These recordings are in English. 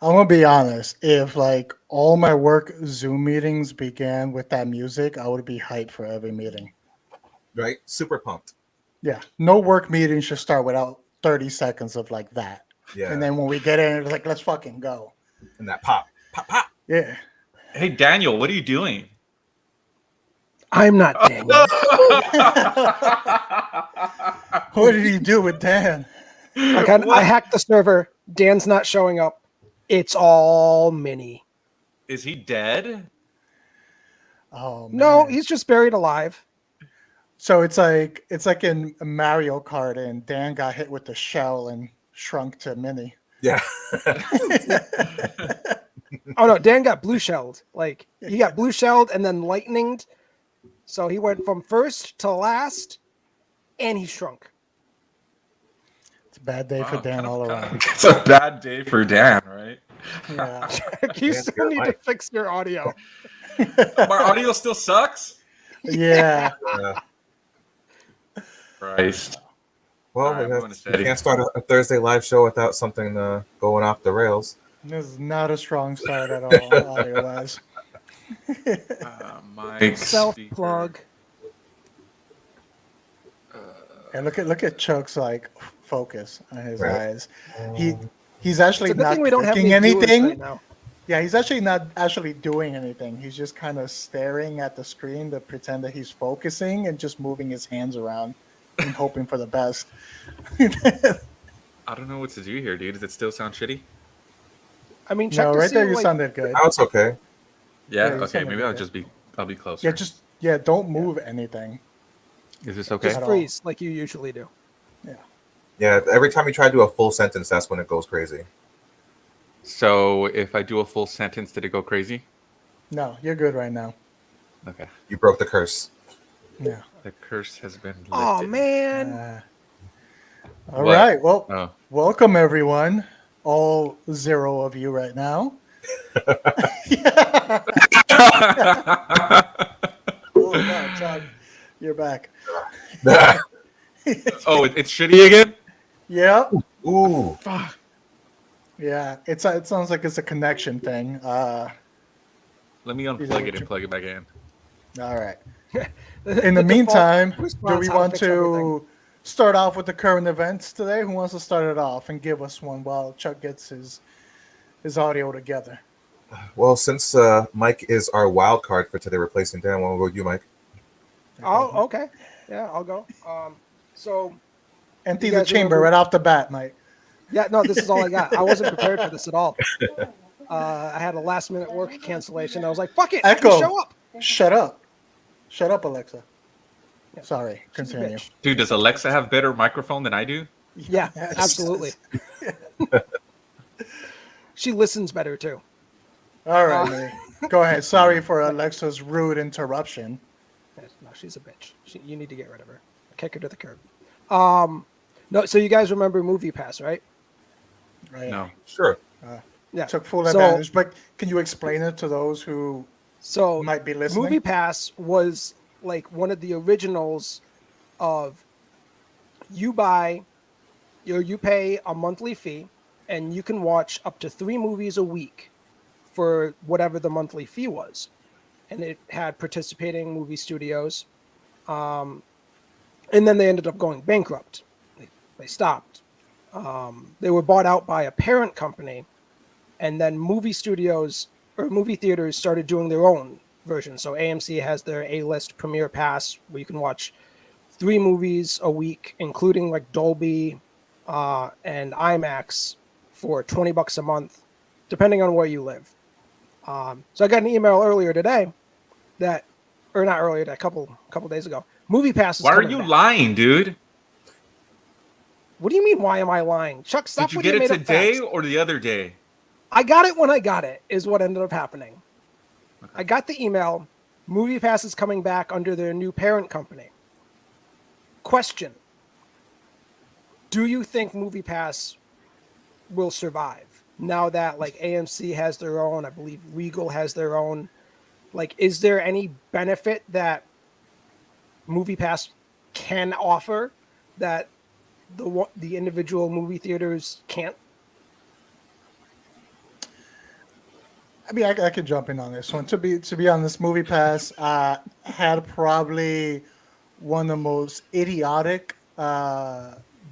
I'm gonna be honest. If like all my work Zoom meetings began with that music, I would be hyped for every meeting. Right? Super pumped. Yeah, no work meeting should start without 30 seconds of like that. Yeah. And then when we get in, it's like, let's fucking go. And that pop, pop, pop. Yeah. Hey, Daniel, what are you doing? I'm not Daniel. What did you do with Dan? I hacked the server. Dan's not showing up. It's all Minnie. Is he dead? Oh man. No, he's just buried alive. So it's like in Mario Kart, and Dan got hit with the shell and shrunk to mini. Yeah. Oh no, Dan got blue shelled. Like he got blue shelled and then lightninged. So he went from first to last, and he shrunk. It's a bad day for Dan all around. It's a bad day for Dan, right? Yeah. You still need to fix your audio. My audio still sucks? Yeah. Christ. Well, All right, we can't start a Thursday live show without something going off the rails. This is not a strong start at all, audio-wise. My Self-plug. And look at Chuck's like focus on his eyes. He's actually not clicking anything. Right now. Yeah, he's actually not actually doing anything. He's just kind of staring at the screen to pretend that he's focusing and just moving his hands around and hoping for the best. I don't know what to do here, dude. Does it still sound shitty? I mean, check no, to right see, there you like, sounded good. Now it's okay. Yeah, you okay. sounded Maybe good. I'll be closer. Yeah, don't move anything. Is this okay? Just freeze like you usually do. Yeah. Yeah, every time you try to do a full sentence, that's when it goes crazy. So if I do a full sentence, did it go crazy? No, you're good right now. Okay. You broke the curse. Yeah. The curse has been lifted. Oh man. All right. Well, Oh. welcome everyone. All 0 of you right now. Oh God, Chuck, you're back. Oh, it's shitty again? Yep. Ooh. Fuck. Yeah, it sounds like it's a connection thing. Let me unplug it and plug it back in. All right. In the meantime, do we want to start off with the current events today? Who wants to start it off and give us one while Chuck gets his audio together? Well, since Mike is our wild card for today, replacing Dan, we'll go with you, Mike. Oh, okay. Yeah, I'll go. So empty the chamber right off the bat, Mike. Yeah, no, this is all I got. I wasn't prepared for this at all. I had a last-minute work cancellation. I was like, "Fuck it, Echo, show up." Shut up, Alexa. Yeah. Sorry, continue. Dude, does Alexa have better microphone than I do? Yeah, yes. Absolutely. She listens better too. All right, go ahead. Sorry for Alexa's rude interruption. No, she's a bitch. You need to get rid of her. Kick her to the curb. No, so you guys remember Movie Pass, right? Right. No. Sure. Yeah. Took full advantage, but can you explain it to those who might be listening? Movie Pass was like one of the originals of you pay a monthly fee and you can watch up to 3 movies a week for whatever the monthly fee was. And it had participating movie studios. And then they ended up going bankrupt. They stopped. They were bought out by a parent company, and then movie studios or movie theaters started doing their own version. So AMC has their A-list Premiere Pass, where you can watch 3 movies a week, including like Dolby and IMAX for $20 a month, depending on where you live. So I got an email earlier today a couple days ago. Movie Pass is Why are you back. lying, dude? What do you mean, why am I lying? Chuck, stop. Did you get it today or the other day? I got it when I got it, is what ended up happening. Okay. I got the email. Movie Pass is coming back under their new parent company. Question. Do you think Movie Pass will survive now that like AMC has their own, I believe Regal has their own? Like, is there any benefit that Movie Pass can offer that the individual movie theaters can't? I mean, I could jump in on this one. To be honest, MoviePass had probably one of the most idiotic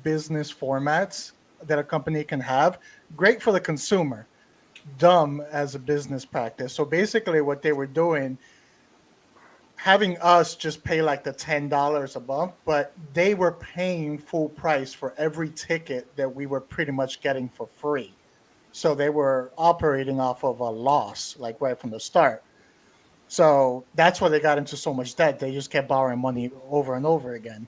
business formats that a company can have. Great for the consumer, dumb as a business practice. So basically, what they were doing, having us just pay like the $10 a month, but they were paying full price for every ticket that we were pretty much getting for free. So they were operating off of a loss, like right from the start. So that's why they got into so much debt. They just kept borrowing money over and over again.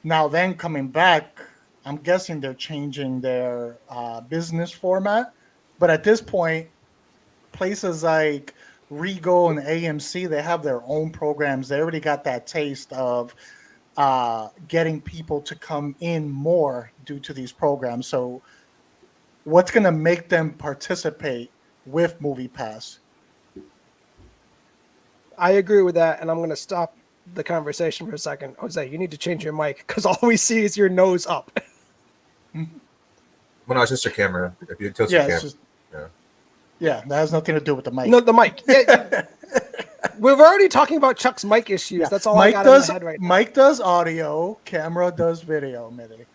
Now, then coming back, I'm guessing they're changing their business format. But at this point, places like Regal and AMC, they have their own programs. They already got that taste of getting people to come in more due to these programs. So, what's going to make them participate with MoviePass? I agree with that, and I'm going to stop the conversation for a second. Jose, you need to change your mic because all we see is your nose up. Well, no, it's just your camera. If you tilt your camera. Yeah, that has nothing to do with the mic. No, the mic. Yeah. We're already talking about Chuck's mic issues. Yeah. That's all Mike I got does, in my head right now. Mike does audio, camera does video, Mitty.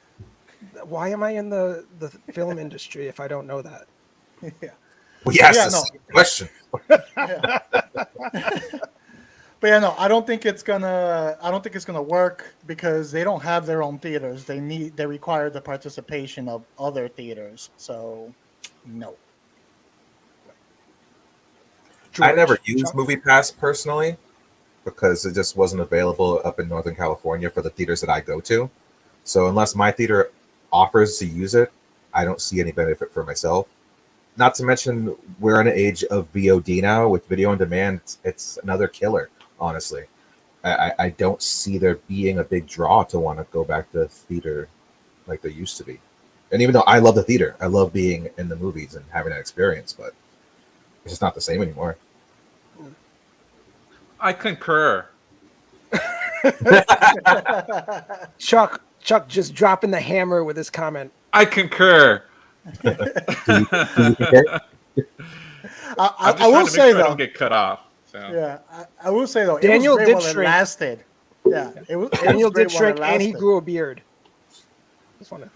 Why am I in the film industry if I don't know that? Yeah. Well, yes, that's the question. Yeah. But yeah, no, I don't think it's gonna work because they don't have their own theaters. They require the participation of other theaters. So no. I never used MoviePass personally because it just wasn't available up in Northern California for the theaters that I go to. So unless my theater offers to use it, I don't see any benefit for myself. Not to mention, we're in an age of VOD now with video on demand. It's another killer, honestly. I don't see there being a big draw to want to go back to theater like there used to be. And even though I love the theater, I love being in the movies and having that experience, but it's just not the same anymore. I concur. Chuck just dropping the hammer with his comment. I concur. I will say though, I don't get cut off. So. Yeah, I will say though, Daniel it was great while it lasted. Yeah, Daniel did shrink and he grew a beard.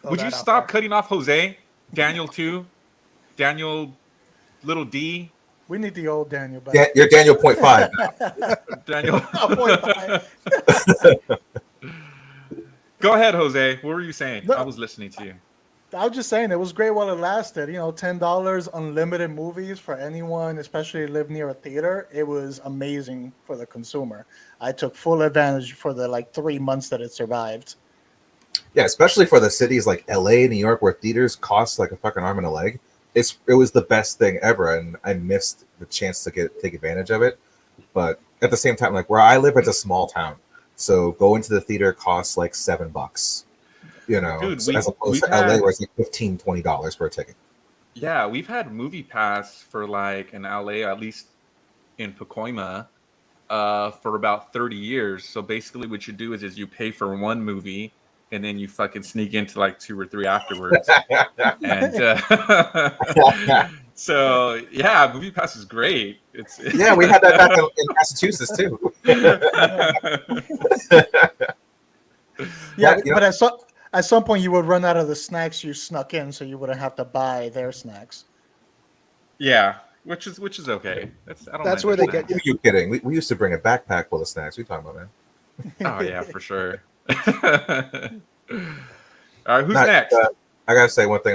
Would you stop cutting off Jose? Daniel too. Daniel, little D. We need the old Daniel back. Yeah, you're Daniel 0.5 now. Daniel. 0.5. Go ahead, Jose. What were you saying? No, I was listening to you. I was just saying it was great while it lasted. You know, $10 unlimited movies for anyone, especially live near a theater. It was amazing for the consumer. I took full advantage for the 3 months that it survived. Yeah, especially for the cities like LA, New York, where theaters cost like a fucking arm and a leg. It was the best thing ever, and I missed the chance to take advantage of it. But at the same time, like where I live, it's a small town, so going to the theater costs like $7. You know, Dude, as opposed to LA, where it's like $15-$20 for a ticket. Yeah, we've had MoviePass for like in LA, at least in Pacoima, for about 30 years. So basically, what you do is you pay for one movie, and then you fucking sneak into like 2 or 3 afterwards. And so yeah, MoviePass is great. Yeah, we had that back in Massachusetts too. Yeah, but at some point you would run out of the snacks you snuck in, so you wouldn't have to buy their snacks. Yeah, which is okay. That's where they get. Who are you kidding? We used to bring a backpack full of snacks. What are you talking about, man? Oh yeah, for sure. All right, who's next? I gotta say one thing.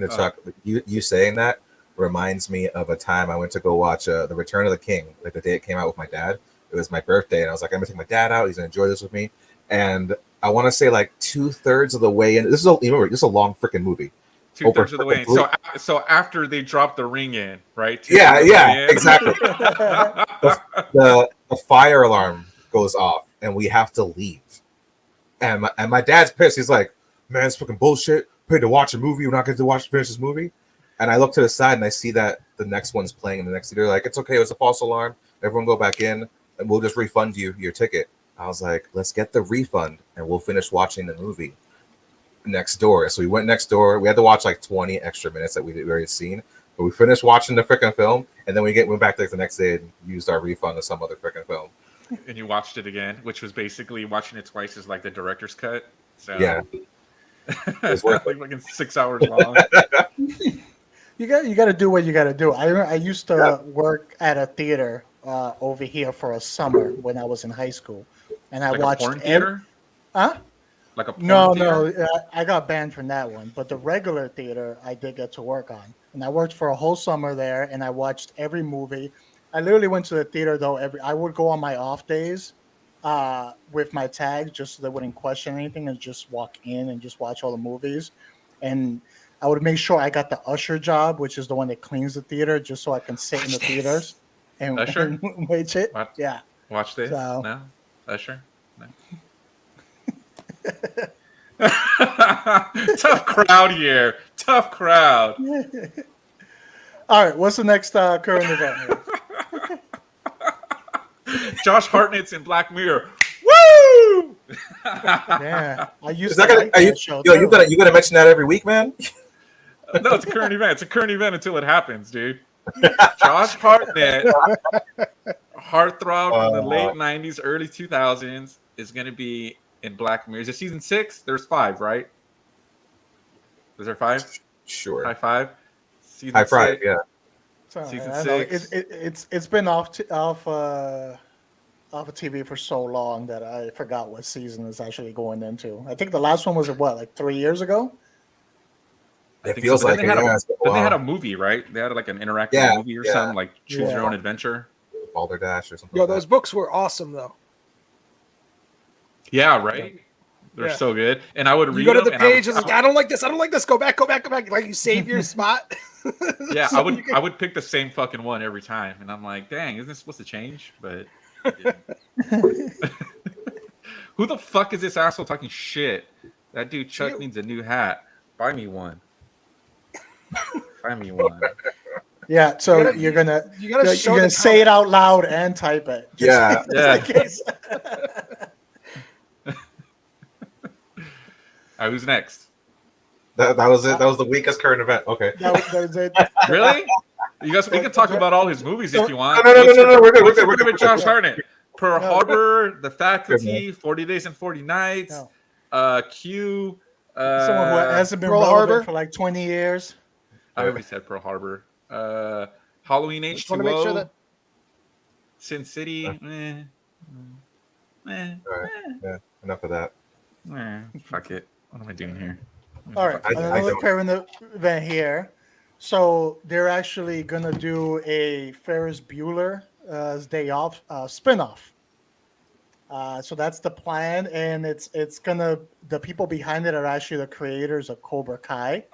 Chuck, you saying that reminds me of a time I went to go watch The Return of the King, like the day it came out with my dad. It was my birthday, and I was like, I'm gonna take my dad out. He's gonna enjoy this with me. And I want to say like 2/3 of the way in. This is a long freaking movie. 2/3 of the way in. So after they drop the ring in, right? Yeah, exactly. the fire alarm goes off, and we have to leave. And my dad's pissed. He's like, man, it's fucking bullshit. Paid to watch a movie. We're not going to finish this movie. And I look to the side and I see that the next one's playing in the next theater. Like, it's okay. It was a false alarm. Everyone go back in and we'll just refund you your ticket. I was like, let's get the refund and we'll finish watching the movie. next door. So we went next door. We had to watch like 20 extra minutes that we'd already seen. But we finished watching the freaking film, and then went back like the next day and used our refund to some other freaking film. And you watched it again, which was basically watching it twice is like the director's cut. So yeah, it's worth like fucking 6 hours long. You got to do what you got to do. I used to work at a theater over here for a summer when I was in high school, and I like watched a porn theater. Like a porn theater? No, I got banned from that one. But the regular theater, I did get to work on, and I worked for a whole summer there, and I watched every movie. I literally went to the theater though. I would go on my off days with my tags just so they wouldn't question anything and just walk in and just watch all the movies, and I would make sure I got the usher job, which is the one that cleans the theater, just so I can sit in the theaters and wait it. Yeah. Watch this. So. No. Usher. No. Tough crowd here. Tough crowd. All right. What's the next current event here? Josh Hartnett's in Black Mirror. Woo! Yeah. I used to like that show. You gotta mention that every week, man. No, it's a current event. It's a current event until it happens, dude. Josh Hartnett, heartthrob from the late 90s, early 2000s, is going to be in Black Mirror. Is it season 6? There's 5, right? Is there 5? Sure. High 5? Season High 5, 6. yeah. Season 6. It's been off of TV for so long that I forgot what season it's actually going into. I think the last one was like 3 years ago. It feels like they had a movie, right? They had like an interactive movie or something, like Choose Your Own Adventure. Balderdash or something. Yo, those books were awesome though. Yeah, right. They're so good, and I would read. You go to the page, and I don't like this. I don't like this. Go back. Like you save your spot. Yeah, I would pick the same fucking one every time, and I'm like, dang, isn't this supposed to change? But who the fuck is this asshole talking shit? That dude Chuck needs a new hat. Buy me one. Buy me one. Yeah, so you're gonna say it out loud and type it. Yeah. Who's next? That was it. That was the weakest current event. Okay. That was it. Really? You guys, we can talk about all his movies if you want. No. We're good. We're good. Josh Hartnett, Pearl Harbor, The Faculty, 40 Days and 40 Nights, Q. Someone who hasn't been relevant for like 20 years. I already said Pearl Harbor. Halloween H2O. Want to make sure that Sin City. All right. Yeah. Enough of that. Fuck it. What am I doing here? All right. Another current event here. So they're actually gonna do a Ferris Bueller's Day Off spinoff. So that's the plan, and it's gonna, the people behind it are actually the creators of Cobra Kai.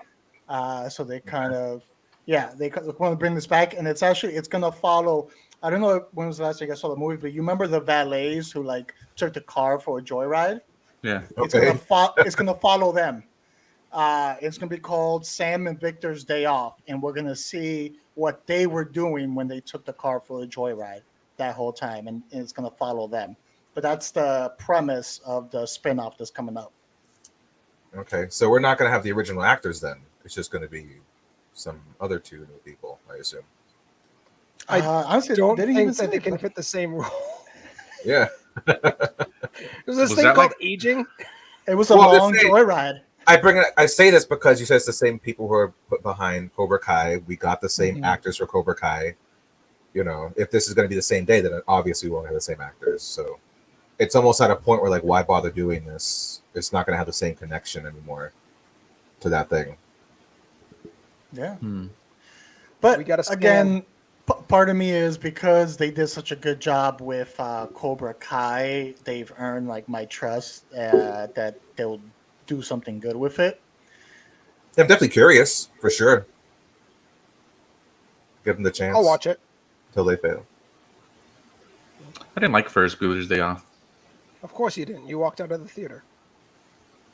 So they kind of they want to bring this back, and it's gonna follow. I don't know when was the last time you guys saw the movie, but you remember the valets who like took the car for a joyride? Yeah. It's gonna follow them. It's gonna be called Sam and Victor's Day Off, and we're gonna see what they were doing when they took the car for a joyride that whole time, and it's gonna follow them. But that's the premise of the spinoff that's coming up. Okay, so we're not gonna have the original actors then. It's just gonna be some other two new people, I assume. I honestly don't think that they can fit the same role. Yeah. There's this thing called aging. It was a long joyride. I say this because you said it's the same people who are put behind Cobra Kai. We got the same actors for Cobra Kai. You know, if this is going to be the same day, then obviously we won't have the same actors. So it's almost at a point where, like, why bother doing this? It's not going to have the same connection anymore to that thing. Yeah. But we got again, part of me is because they did such a good job with Cobra Kai, they've earned like my trust that they'll do something good with it. I'm definitely curious, for sure. Give them the chance. I'll watch it. Till they fail. I didn't like Ferris Bueller's Day Off. Of course you didn't. You walked out of the theater.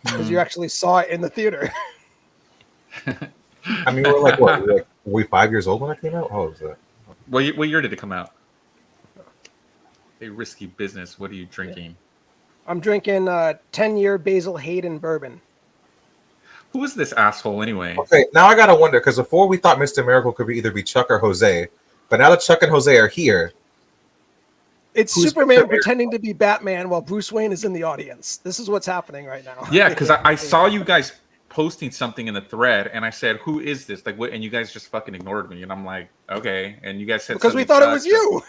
Because you actually saw it in the theater. I mean, we're like, what? Were we 5 years old when it came out? How was that? What year did it come out? A risky business. What are you drinking? I'm drinking 10-year Basil Hayden bourbon. Who is this asshole anyway? Okay, now I gotta wonder because before we thought Mr. Miracle could either be Chuck or Jose, but now that Chuck and Jose are here, it's Superman pretending to be Batman while Bruce Wayne is in the audience. This is what's happening right now. Yeah, because I saw you guys posting something in the thread, and I said, "Who is this?" Like, what? And you guys just fucking ignored me, and I'm like, "Okay." And you guys said because we thought it was you.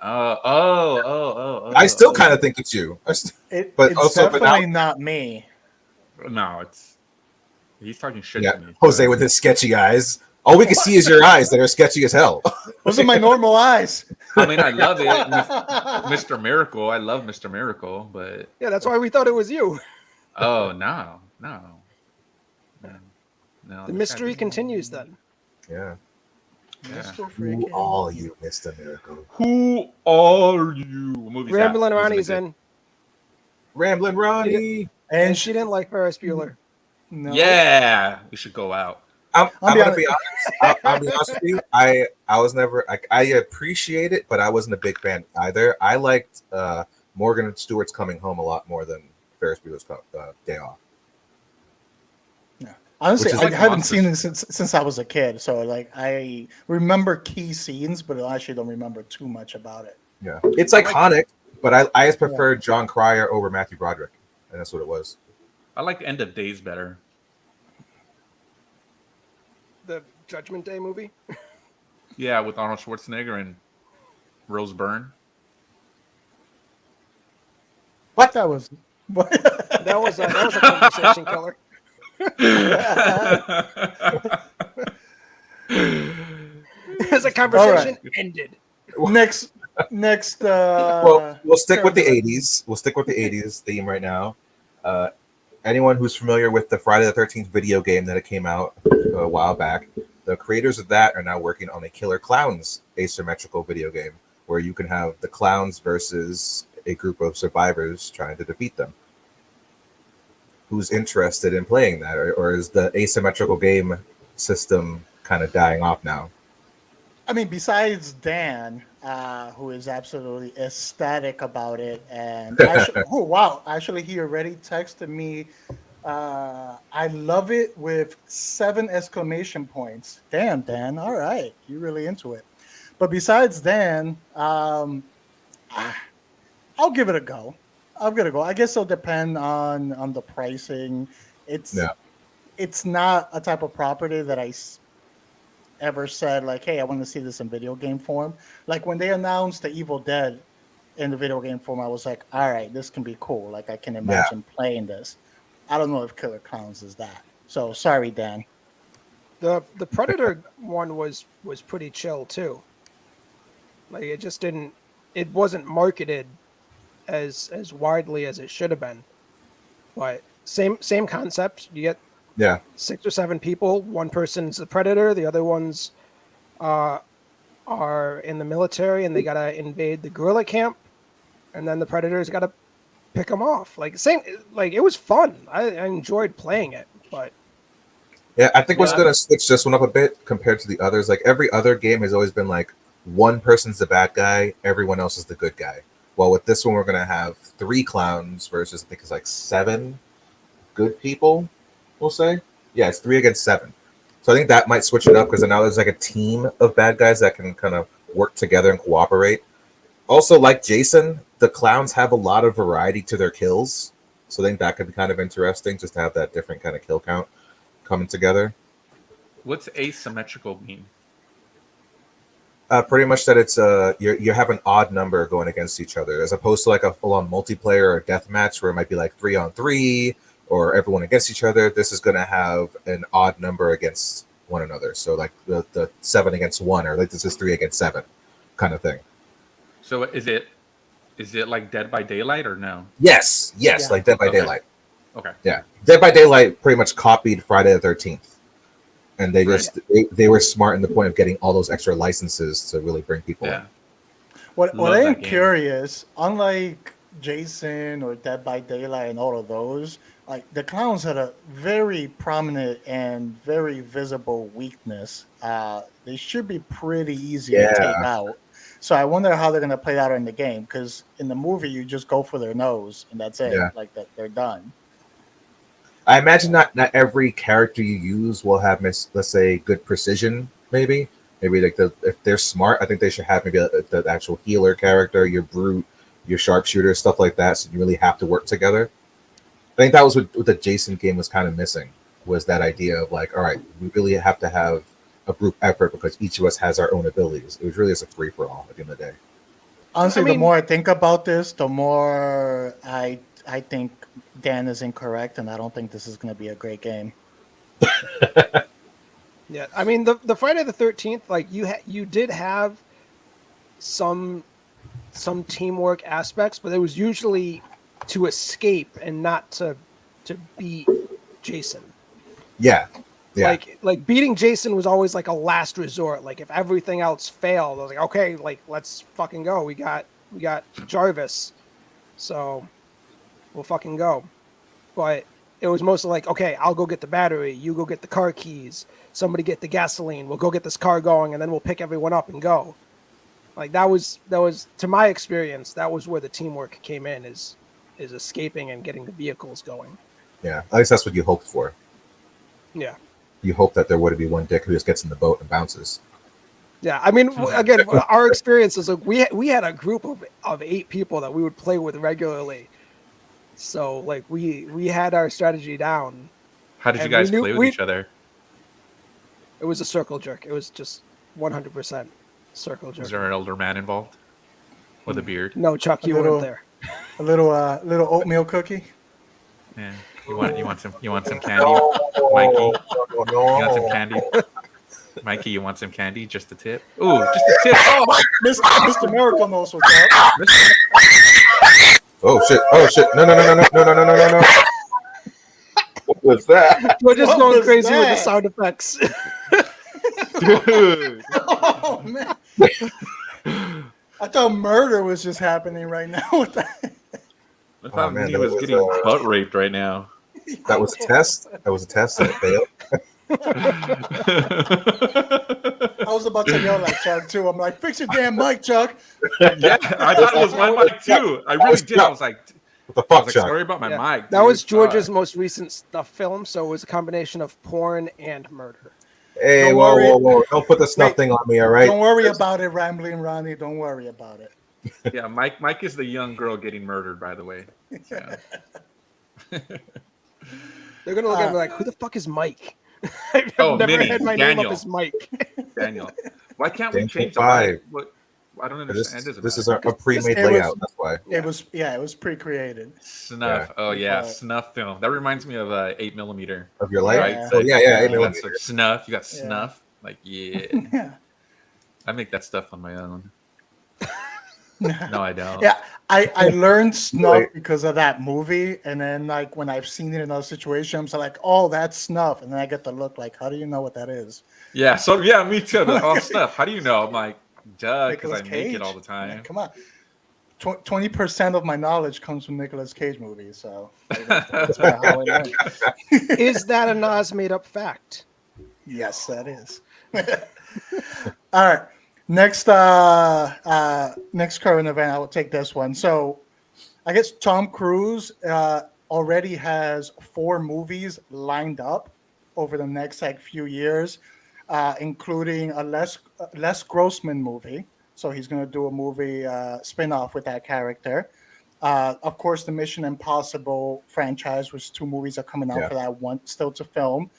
I still kind of think it's you, it's definitely not me. No, he's talking shit to me. Jose with his sketchy eyes. All we can see is your eyes that are sketchy as hell. Those are my normal eyes. I mean, I love it, Mr. Miracle. I love Mr. Miracle, but yeah, that's why we thought it was you. Oh no. The mystery continues then. Yeah. Who are you, Mr. Miracle? Who are you? Ramblin' Ronnie's in. Ramblin' Ronnie. And she didn't like Ferris Bueller. No. Yeah, we should go out. I'm gonna be honest. I'll be honest with you. I was never. I appreciate it, but I wasn't a big fan either. I liked Morgan Stewart's Coming Home a lot more than Ferris Bueller's Day Off. Yeah, honestly, I haven't seen it since I was a kid. So like, I remember key scenes, but I actually don't remember too much about it. Yeah, it's iconic, but I just prefer John Cryer over Matthew Broderick, and that's what it was. I like End of Days better. The Judgment Day movie? Yeah, with Arnold Schwarzenegger and Rose Byrne. What? That was a conversation killer. As a conversation ended. Next. Well, we'll stick with the 80s. We'll stick with the 80s theme right now. Anyone who's familiar with the Friday the 13th video game that it came out a while back, the creators of that are now working on a Killer Clowns asymmetrical video game where you can have the clowns versus a group of survivors trying to defeat them. Who's interested in playing that, or is the asymmetrical game system kind of dying off now? I mean, besides Dan, who is absolutely ecstatic about it, and actually, he already texted me. I love it with 7 exclamation points. Damn, Dan! All right, you're really into it. But besides Dan, I'll give it a go. I guess it'll depend on the pricing. It's not a type of property that I ever said like, hey, I want to see this in video game form. Like when they announced the Evil Dead in the video game form, I was like, all right, this can be cool. Like I can imagine playing this. I don't know if Killer Clowns is that. So sorry, Dan. The Predator one was pretty chill too. Like it wasn't marketed as widely as it should have been. But same concept. You get 6 or 7 people. One person's the Predator. The other ones are in the military, and they gotta invade the guerrilla camp. And then the Predator's gotta pick them off. Like it was fun. I enjoyed playing it. But I think we're gonna switch this one up a bit compared to the others. Like every other game has always been like one person's the bad guy, everyone else is the good guy. Well, with this one, we're gonna have 3 clowns versus I think it's like 7 good people. We'll say, it's 3 against 7. So I think that might switch it up because now there's like a team of bad guys that can kind of work together and cooperate. Also, like Jason, the clowns have a lot of variety to their kills, so I think that could be kind of interesting just to have that different kind of kill count coming together. What's asymmetrical mean? Pretty much that it's you have an odd number going against each other, as opposed to like a full-on multiplayer or death match where it might be like 3-on-3 or everyone against each other. This is going to have an odd number against one another. So like the 7 against 1, or like this is 3 against 7 kind of thing. So is it like Dead by Daylight or no? Yes, like Dead by Daylight. Okay. Yeah, Dead by Daylight pretty much copied Friday the 13th. And they just they were smart in the point of getting all those extra licenses to really bring people in. What I am curious, unlike Jason or Dead by Daylight and all of those, like the clowns had a very prominent and very visible weakness. They should be pretty easy to take out. So I wonder how they're going to play that in the game, because in the movie you just go for their nose and that's it. Like that, they're done. I imagine not every character you use will have, let's say, good precision. Maybe like if they're smart, I think they should have maybe the actual healer character, your brute, your sharpshooter, stuff like that. So you really have to work together. I think that was what the Jason game was kind of missing, was that idea of like, all right, we really have to have a group effort because each of us has our own abilities. It was really just a free for all at the end of the day. Honestly, the more I think about this, the more I think Dan is incorrect, and I don't think this is going to be a great game. Yeah, I mean the Friday the 13th, like you did have some teamwork aspects, but it was usually to escape and not to beat Jason. Yeah. Like beating Jason was always like a last resort. Like if everything else failed, I was like, okay, like let's fucking go. We got Jarvis, so we'll fucking go. But it was mostly like, okay, I'll go get the battery, you go get the car keys, somebody get the gasoline, we'll go get this car going, and then we'll pick everyone up and go. Like that was to my experience, that was where the teamwork came in, is escaping and getting the vehicles going. Yeah, at least that's what you hoped for. Yeah. You hope that there would be one dick who just gets in the boat and bounces. Yeah, I mean, again, our experience is like we had a group of 8 people that we would play with regularly. So like we had our strategy down. How did you guys play with each other? It was a circle jerk. It was just 100% circle jerk. Was there an older man involved with a beard? No, Chuck, you weren't there. A little oatmeal cookie. Yeah. You want some candy, Mikey? You want some candy? Mikey, you want some candy? Just a tip? Ooh, just a tip. Oh, Mr. Miracle knows what's up. Oh shit! No! What was that? We're just going crazy with the sound effects. Dude. Oh man! I thought murder was just happening right now with that. I thought he was getting butt raped right now. That was a test. That was a test that failed. I was about to yell at Chuck too. I'm like, fix your damn mic, Chuck. Yeah, I thought it was my mic too. I really did. I was like, what the fuck, Chuck? Sorry about my mic. Dude. That was George's most recent stuff film, so it was a combination of porn and murder. Hey, whoa. Don't put the snuff thing on me, all right? Don't worry about it, Rambling Ronnie. Don't worry about it. Yeah, Mike is the young girl getting murdered, by the way. Yeah. They're gonna look at me like, who the fuck is Mike? I've never had my name up as Mike. Daniel. Why can't we change the mic? I don't understand. This is a pre-made layout. That's why. It was pre-created. Snuff. Yeah. Oh yeah, snuff film. That reminds me of 8mm. Of your life. Right? Yeah. So, yeah, 8mm. Snuff. You got snuff. Like yeah. I make that stuff on my own. No, I don't. Yeah, I learned snuff because of that movie, and then like when I've seen it in other situations, I'm like, oh, that's snuff, and then I get the look like, how do you know what that is? Yeah, so yeah, me too. Oh, snuff. How do you know? I'm like, duh, because I make it all the time. Yeah, come on. 20% of my knowledge comes from Nicolas Cage movies, so that's how I learned. Is that a Nas made up fact? Yes, that is. All right. Next current event, I will take this one. So I guess Tom Cruise already has 4 movies lined up over the next few years, including a Les Grossman movie. So he's going to do a movie spin-off with that character. Of course, the Mission Impossible franchise, which 2 movies are coming out for that one, still to film.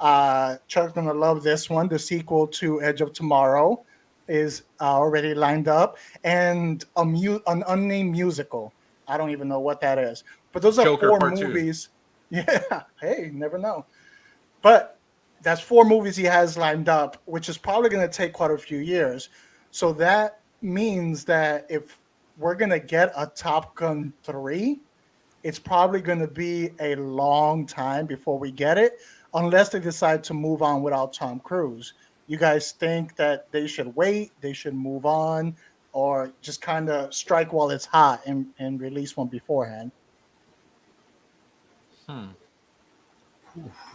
Chuck's going to love this one. The sequel to Edge of Tomorrow is already lined up, and an unnamed musical. I don't even know what that is. But those are Joker 4 movies. 2. Yeah. Hey, never know. But that's 4 movies he has lined up, which is probably going to take quite a few years. So that means that if we're going to get a Top Gun 3, it's probably going to be a long time before we get it, unless they decide to move on without Tom Cruise. You guys think that they should wait, they should move on, or just kind of strike while it's hot and release one beforehand?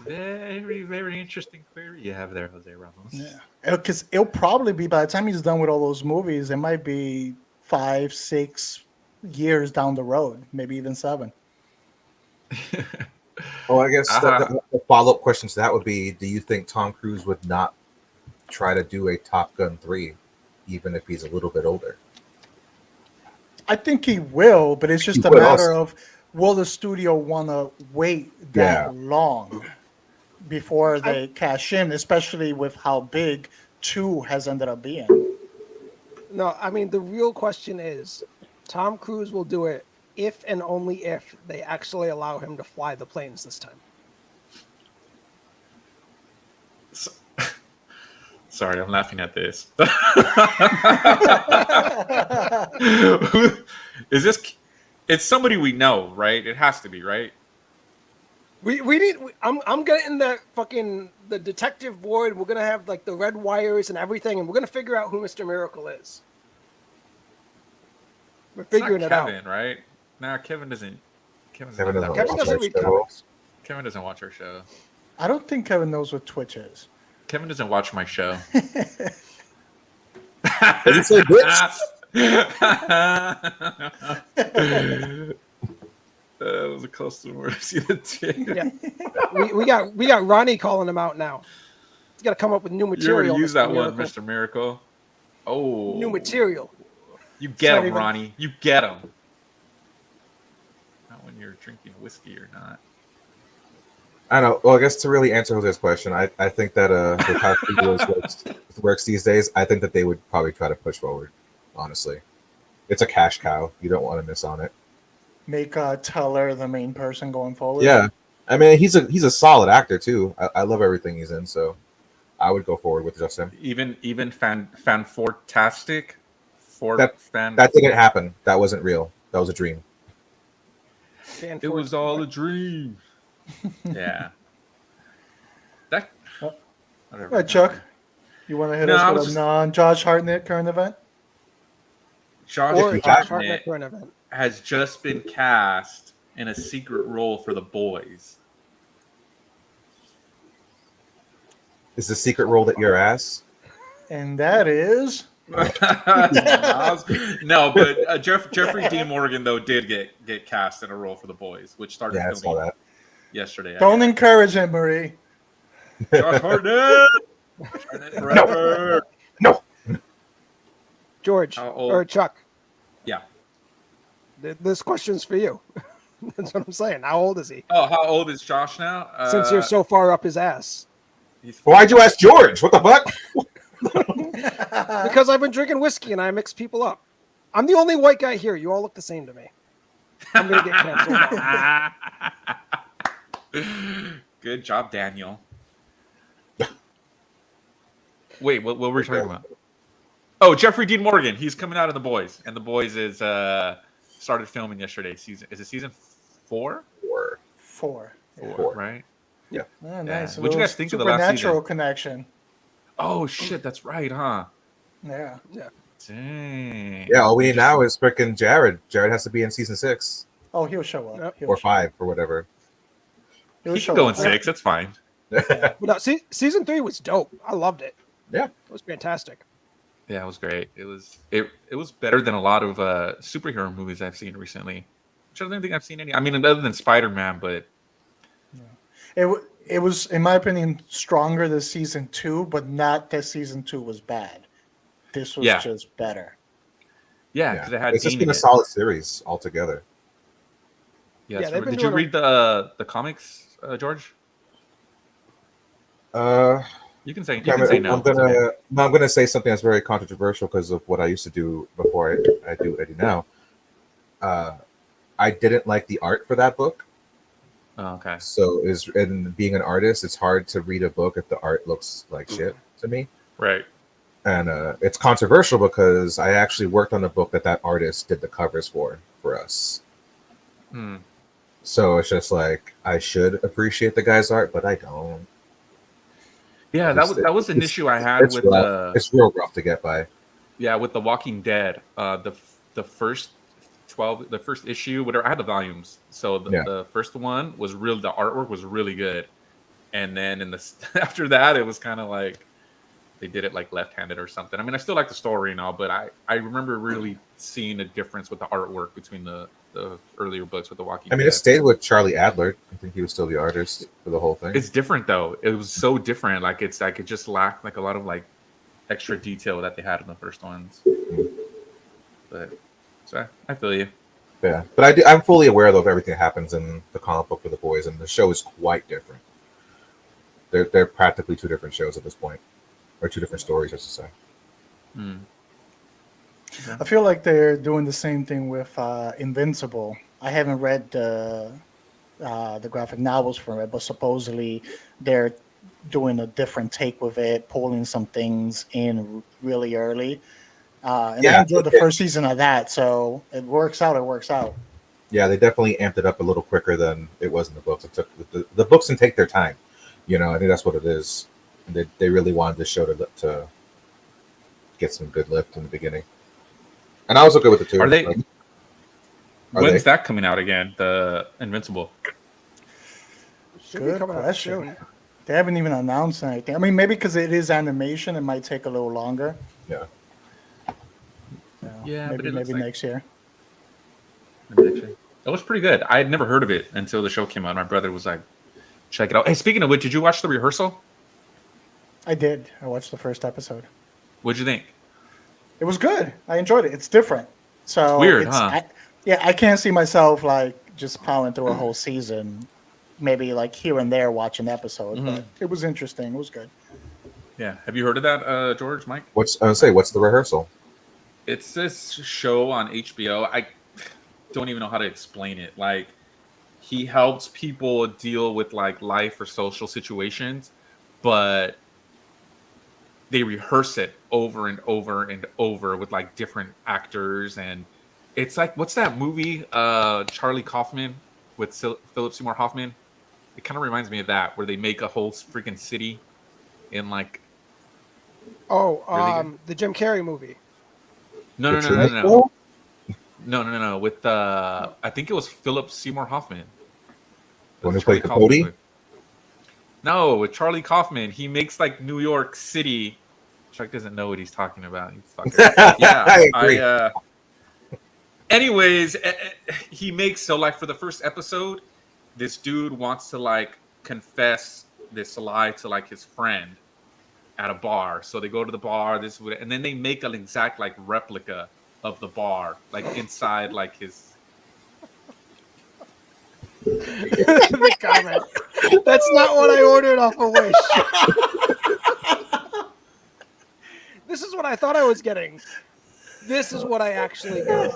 Very, very interesting query you have there, Jose Ramos. Yeah, because it'll probably be, by the time he's done with all those movies, it might be 5-6 years down the road, maybe even 7. Well, I guess the follow-up question to that would be: do you think Tom Cruise would not try to do a Top Gun 3, even if he's a little bit older? I think he will, but it's just a matter of will the studio want to wait that long before they cash in, especially with how big 2 has ended up being. No, I mean, the real question is Tom Cruise will do it if and only if they actually allow him to fly the planes this time. Sorry, I'm laughing at this. Is this? It's somebody we know, right? It has to be, right? We need. I'm getting the detective board. We're gonna have like the red wires and everything, and we're gonna figure out who Mr. Miracle is. We're figuring it out. Kevin, right? Nah, Kevin doesn't. Kevin doesn't read comics. Kevin doesn't watch our show. I don't think Kevin knows what Twitch is. Kevin doesn't watch my show. Did you say bitch? That was a customer. See the dick. Yeah. we got Ronnie calling him out now. He's got to come up with new material. You already used that one, Mr. Miracle. Oh, new material. You get him, Ronnie. You get him. Not when you're drinking whiskey or not. I know. Well, I guess to really answer Jose's question, I think that with how studios works these days, I think that they would probably try to push forward. Honestly, it's a cash cow. You don't want to miss on it. Make Teller the main person going forward. Yeah, I mean he's a solid actor too. I love everything he's in, so I would go forward with just him. Even fantastic. That didn't happen. That wasn't real. That was a dream. It was all a dream. Yeah. That. All right, Chuck. You want to hit us with a non-Josh Hartnett current event? Josh Hartnett current event has just been cast in a secret role for The Boys. Is the secret role that your ass? And that is. No, but Jeffrey Dean Morgan though did get cast in a role for The Boys, which started filming yesterday. Don't encourage him, Marie. Josh Hartnett. Forever. No. George or Chuck. Yeah. This question's for you. That's what I'm saying. How old is he? Oh, how old is Josh now? Since you're so far up his ass. Why'd you ask George? What the fuck? Because I've been drinking whiskey and I mix people up. I'm the only white guy here. You all look the same to me. I'm gonna get canceled. Good job, Daniel. Wait, what were we talking about? Oh, Jeffrey Dean Morgan. He's coming out of The Boys, and The Boys is started filming yesterday. Is it season 4? 4, right? Yeah. Oh, nice. What'd you guys think of the last season? Supernatural connection. Oh shit, that's right, huh? Yeah. Dang. Yeah, all we need now is freaking Jared. Jared has to be in season 6. Oh, he'll show up. Or 5 or whatever. He can go in 6. That's fine. But no, season 3 was dope. I loved it. Yeah, it was fantastic. Yeah, it was great. It was better than a lot of superhero movies I've seen recently. Which I don't think I've seen any. I mean, other than Spider-Man, but it was, in my opinion, stronger this season 2, but not that season 2 was bad. This was just better. Yeah, because it had. It's just been a solid series altogether. Yeah. Did you read the comics, George? You can say no. I'm gonna say something that's very controversial because of what I used to do before I do what I do now. I didn't like the art for that book. Oh, okay. So and being an artist, it's hard to read a book if the art looks like shit to me. Right. And it's controversial because I actually worked on a book that artist did the covers for us. So it's just like I should appreciate the guy's art, but I don't. Yeah, that was an issue I had with it's real rough to get by. Yeah, with The Walking Dead, the first issue, whatever. I had the volumes, so the first one was the artwork was really good, and then after that, it was kind of like they did it like left-handed or something. I mean, I still like the story and all, but I remember really seeing a difference with the artwork between the earlier books with the Walking Dead. I mean, it stayed with Charlie Adler. I think he was still the artist for the whole thing. It's different though. It was so different. Like it's like it just lacked like a lot of like extra detail that they had in the first ones. But so I feel you. Yeah, but I'm fully aware though of everything that happens in the comic book for the boys, and the show is quite different. They're practically two different shows at this point, or two different stories, I should say. I feel like they're doing the same thing with Invincible. I haven't read the graphic novels from it, but supposedly they're doing a different take with it, pulling some things in really early. And I enjoyed the first season of that, so it works out. Yeah, they definitely amped it up a little quicker than it was in the books. It took the books and take their time. You know, I think that's what it is. They really wanted the show to get some good lift in the beginning. And I was okay with it too. Are they? When's that coming out again? The Invincible. Should be coming out soon. They haven't even announced anything. I mean, maybe because it is animation, it might take a little longer. Yeah. Yeah, maybe like next year. It was pretty good. I had never heard of it until the show came out. My brother was like, check it out. Hey, speaking of which, did you watch the rehearsal? I did. I watched the first episode. What'd you think? It was good. I enjoyed it. It's different. So it's weird, huh? I can't see myself like just plowing through a whole season. Maybe like here and there watching episodes, but it was interesting. It was good. Yeah. Have you heard of that, George, Mike? What's the rehearsal? It's this show on HBO. I don't even know how to explain it. Like, he helps people deal with like life or social situations, but they rehearse it over and over and over with like different actors. And it's like, what's that movie, Charlie Kaufman with Philip Seymour Hoffman? It kind of reminds me of that, where they make a whole freaking city in like. The Jim Carrey movie. No. With I think it was Philip Seymour Hoffman. The one who played Capote? No, with Charlie Kaufman, he makes like New York City. Chuck doesn't know what he's talking about. Yeah, I agree. Anyways, he makes like for the first episode, this dude wants to like confess this lie to like his friend at a bar. So they go to the bar, and then they make an exact like replica of the bar, like inside like his. The comment. That's not what I ordered off of Wish. This is what I thought I was getting. This is what I actually got.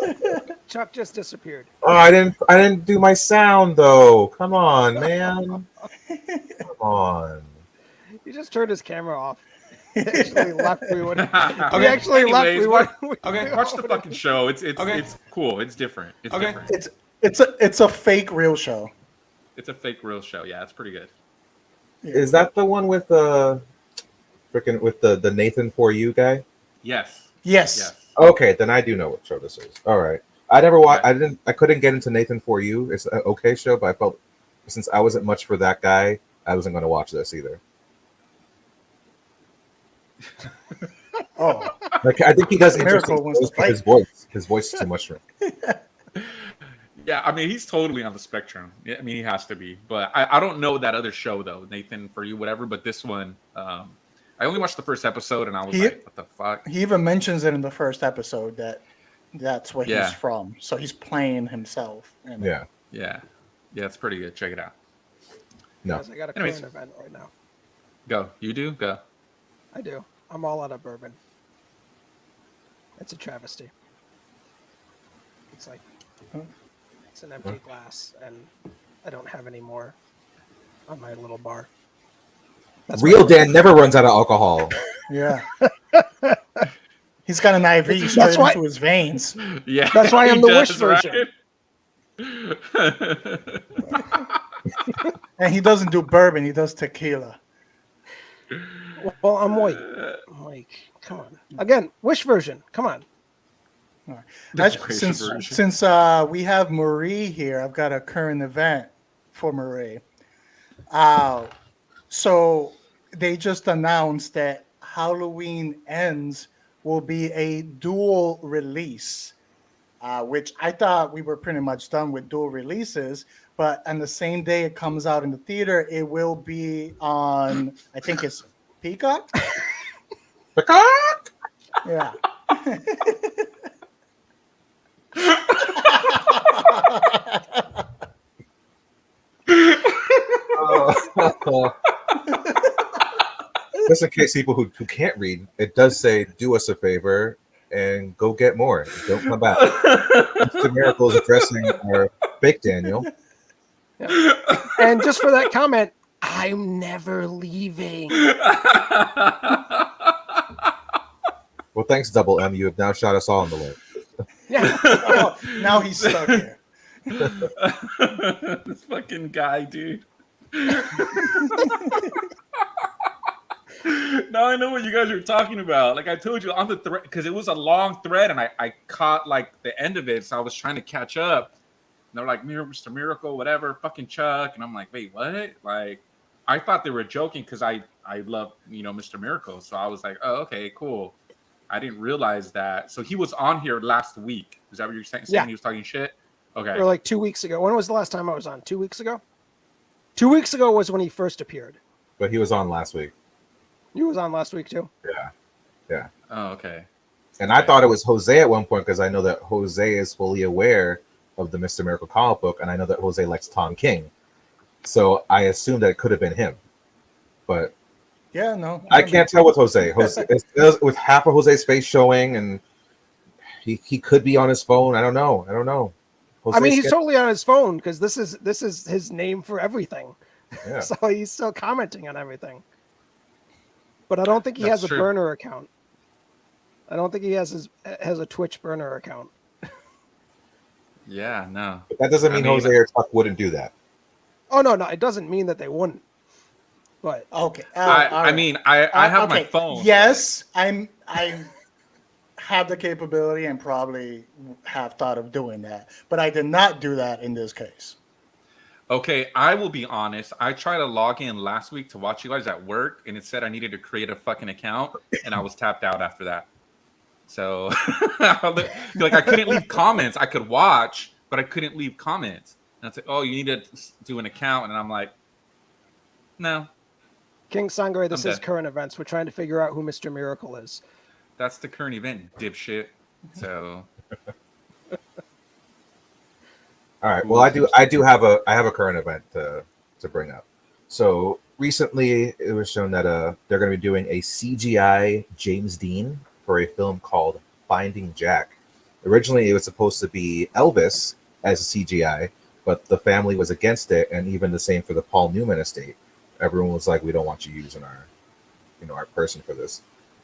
Chuck just disappeared. Oh, I didn't do my sound though. Come on, man. Come on. He just turned his camera off. He actually left me when watch the fucking show. It's cool. It's different. It's different. It's a fake real show. It's a fake real show. Yeah, it's pretty good. Is that the one with the Nathan For You guy? Yes. Okay, then I do know what show this is. All right. I never watched. I couldn't get into Nathan For You. It's an okay show, but I felt since I wasn't much for that guy, I wasn't going to watch this either. Like I think he does interesting with his voice. His voice is too much for him. Yeah, I mean he's totally on the spectrum. I mean he has to be, but I don't know that other show though, Nathan For You, whatever. But this one, I only watched the first episode, and I was like, "What the fuck?" He even mentions it in the first episode that's where he's from. So he's playing himself. Yeah, it's pretty good. Check it out. No, I got a current event right now. Go. You do? Go. I do. I'm all out of bourbon. It's a travesty. It's like it's an empty glass, and I don't have any more on my little bar. Real Dan never runs out of alcohol. Yeah. He's got an IV straight into his veins. Yeah. That's why I'm the Wish version. And he doesn't do bourbon, he does tequila. Well, I'm white. Like, come on. Again, Wish version. Come on. All right. Since we have Marie here, I've got a current event for Marie. So they just announced that Halloween Ends will be a dual release, which I thought we were pretty much done with dual releases. But on the same day it comes out in the theater, it will be on, I think it's Peacock. Peacock. Yeah. Just in case people who can't read, it does say, "Do us a favor and go get more. Don't come back." Mr. Miracle is addressing our fake Daniel. Yeah. And just for that comment, I'm never leaving. Well, thanks, Double M. You have now shot us all in the leg. Yeah. Oh, now he's stuck here. This fucking guy, dude. Now I know what you guys are talking about. Like I told you on the thread, because it was a long thread, and I caught like the end of it, so I was trying to catch up. And they're like, Mr. Miracle, whatever, fucking Chuck, and I'm like, wait, what? Like, I thought they were joking because I love Mr. Miracle, so I was like, oh, okay, cool. I didn't realize that. So he was on here last week. Is that what you're saying? Yeah. He was talking shit. Okay. Or like 2 weeks ago. When was the last time I was on? 2 weeks ago. 2 weeks ago was when he first appeared. But he was on last week. You was on last week too. Yeah. Oh, okay. And I thought it was Jose at one point because I know that Jose is fully aware of the Mr. Miracle comic book, and I know that Jose likes Tom King. So I assumed that it could have been him. But yeah, no. I can't tell with Jose. With half of Jose's face showing, and he could be on his phone. I don't know. Jose, I mean, he's totally on his phone because this is his name for everything. Yeah. So he's still commenting on everything. But I don't think he has a burner account. I don't think he has a Twitch burner account. Yeah, no. But that doesn't mean Jose or Chuck wouldn't do that. Oh no, it doesn't mean that they wouldn't. But okay, I mean, I have my phone. Yes, I have the capability and probably have thought of doing that, but I did not do that in this case. Okay, I will be honest. I tried to log in last week to watch you guys at work, and it said I needed to create a fucking account, and I was tapped out after that. So, like, I couldn't leave comments. I could watch, but I couldn't leave comments. And it's like, oh, you need to do an account, and I'm like, no. King Sangre, this is current events. We're trying to figure out who Mr. Miracle is. That's the current event, dipshit. So. All right. Well, I have a current event to bring up. So recently, it was shown that they're going to be doing a CGI James Dean for a film called Finding Jack. Originally, it was supposed to be Elvis as a CGI, but the family was against it, and even the same for the Paul Newman estate. Everyone was like, "We don't want you using our person for this."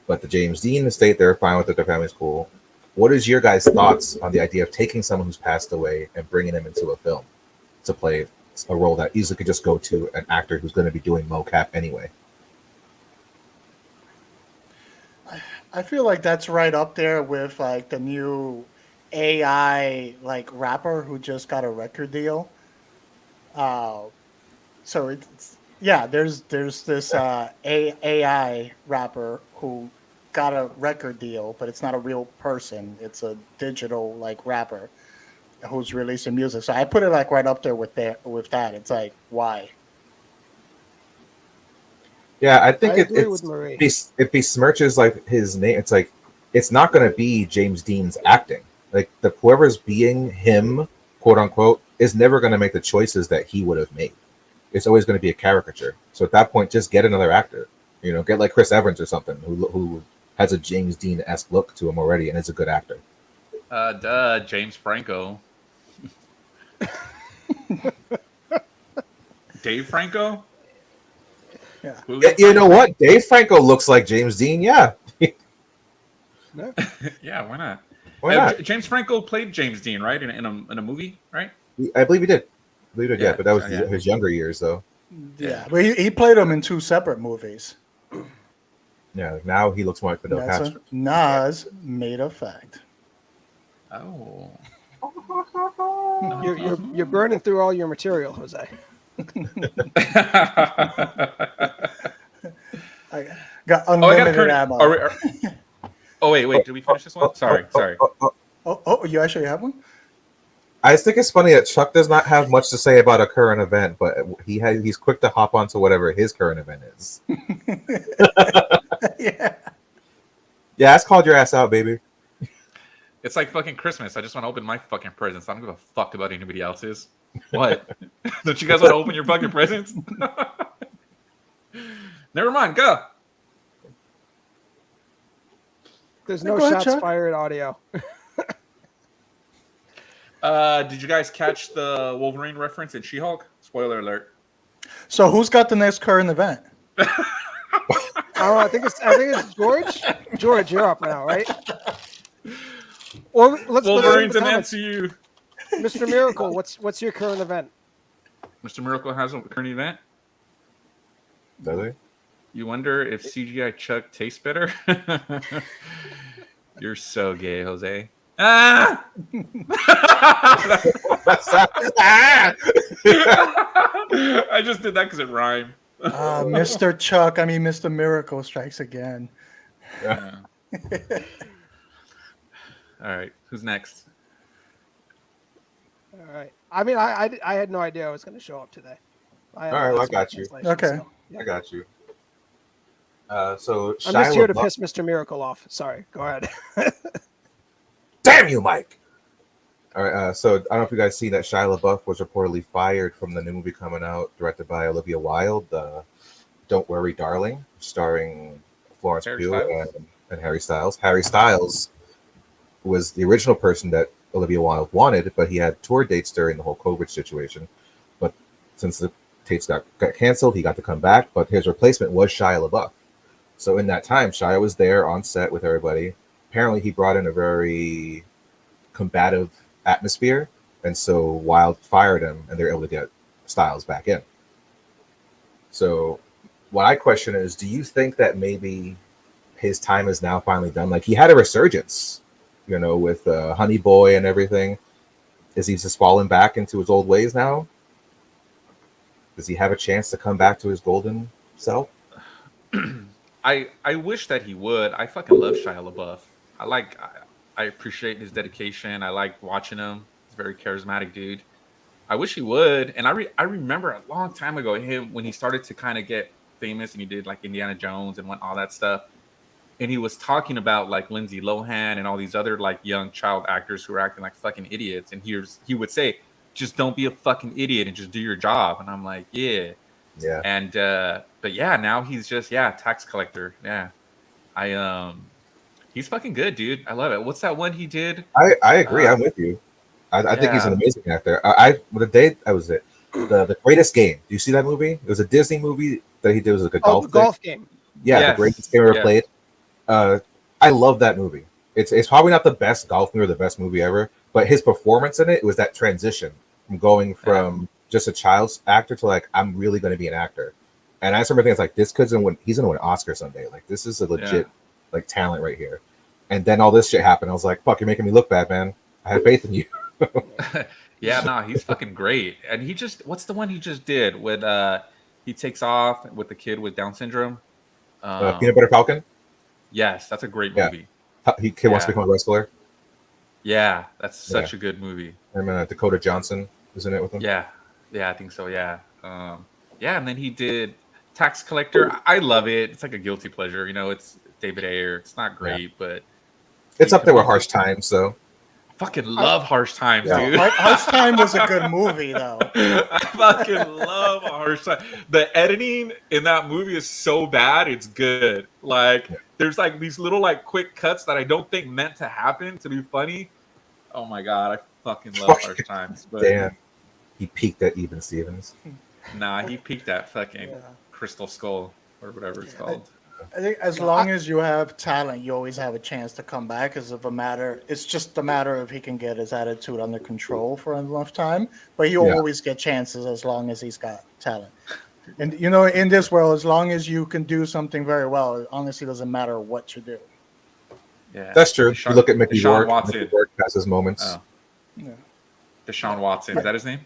But the James Dean estate, they're fine with it. Their family's cool. What is your guys' thoughts on the idea of taking someone who's passed away and bringing him into a film to play a role that easily could just go to an actor who's going to be doing mocap anyway? I feel like that's right up there with like the new AI like rapper who just got a record deal. So it's there's this AI rapper who got a record deal, but it's not a real person. It's a digital like rapper who's releasing music. So I put it like right up there with that. It's like, why? Yeah, I think it besmirches like his name. It's like it's not going to be James Dean's acting. Like whoever's being him, quote unquote, is never going to make the choices that he would have made. It's always going to be a caricature. So at that point, just get another actor. Get like Chris Evans or something who has a James Dean-esque look to him already and is a good actor. James Franco. Dave Franco? Yeah. You know what? Dave Franco looks like James Dean, yeah. Yeah, why not? Why not? James Franco played James Dean, right? In a movie, right? I believe he did. Yeah, but that was his younger years, though. Yeah, but he played him in 2 separate movies. Yeah, now he looks more like Fidel Castro. Nas made a fact. Oh. You're burning through all your material, Jose. Got unlimited ammo. Oh wait, did we finish this one? Sorry. Oh, you actually have one? I think it's funny that Chuck does not have much to say about a current event, but he's quick to hop onto whatever his current event is. Yeah. Yeah, that's called your ass out, baby. It's like fucking Christmas. I just want to open my fucking presents. I don't give a fuck about anybody else's. What? Don't you guys want to open your fucking presents? Never mind. Go. There's no shots fired audio. Did you guys catch the Wolverine reference in She-Hulk? Spoiler alert. So who's got the next current event? I think it's George. George, you're up now, right? Or Wolverine's an MCU. Mr. Miracle, what's your current event? Mr. Miracle has a current event. Does he? You wonder if CGI Chuck tastes better? You're so gay, Jose. Ah! I just did that because it rhymed. Mr. Miracle strikes again. Yeah. All right, who's next? All right. I mean, I had no idea I was going to show up today. All right, well, I got you. Okay. So, yeah. I got you. So I'm just here to piss Mr. Miracle off. Sorry, go ahead. Damn you, Mike. All right, so I don't know if you guys see that Shia LaBeouf was reportedly fired from the new movie coming out, directed by Olivia Wilde, Don't Worry, Darling, starring Florence Pugh and Harry Styles. Harry Styles was the original person that Olivia Wilde wanted, but he had tour dates during the whole COVID situation. But since the dates got canceled, he got to come back, but his replacement was Shia LaBeouf. So in that time, Shia was there on set with everybody. Apparently, he brought in a very combative atmosphere, and so Wilde fired him, and they're able to get Styles back in. So what I question is, do you think that maybe his time is now finally done? Like, he had a resurgence, with Honey Boy and everything. Is he just falling back into his old ways now? Does he have a chance to come back to his golden self? I wish that he would. I fucking love Shia LaBeouf. I appreciate his dedication. I like watching him. He's a very charismatic dude. I wish he would. And I remember a long time ago him when he started to kind of get famous and he did like Indiana Jones and all that stuff. And he was talking about like Lindsay Lohan and all these other like young child actors who are acting like fucking idiots. And he would say, just don't be a fucking idiot and just do your job. And I'm like, yeah. Yeah. And but yeah, now he's just tax collector. Yeah. He's fucking good, dude. I love it. What's that one he did? I agree. I'm with you. I think he's an amazing actor. The Greatest Game. Do you see that movie? It was a Disney movie that he did. It was like a golf game. Yeah, yes. The Greatest Game ever played. I love that movie. It's probably not the best golf movie or the best movie ever, but his performance in it was that transition from going from just a child's actor to like, I'm really going to be an actor. And I just remember thinking, like, this kid's he's going to win an Oscar someday. Like, this is a legit like talent right here. And then all this shit happened. I was like, fuck, you're making me look bad, man. I had faith in you. He's fucking great. And what's the one he just did with he takes off with the kid with Down syndrome? Peanut Butter Falcon? Yes, that's a great movie. Kid wants to become a wrestler. Yeah, that's such a good movie. And Dakota Johnson is in it with him. Yeah, I think so. Yeah, and then he did Tax Collector. I love it. It's like a guilty pleasure. It's David Ayer. It's not great, but it's up there with Harsh Times. So fucking love Harsh Times, dude. Harsh Time was a good movie, though. I fucking love Harsh Time. The editing in that movie is so bad, it's good. Like, there's like these little like quick cuts that I don't think meant to happen to be funny. Oh my god, I fucking love Harsh Times. But damn, he peaked at Even Stevens. Nah, he peaked at fucking Crystal Skull or whatever it's called. I think as long as you have talent, you always have a chance to come back. It's just a matter of he can get his attitude under control for enough time. But he'll always get chances as long as he's got talent. And in this world, as long as you can do something very well, it honestly doesn't matter what you do. Yeah, that's true. You look at Mickey Rourke. Watson. Mickey Rourke has his moments. Oh. Yeah. Deshaun Watson, is that his name?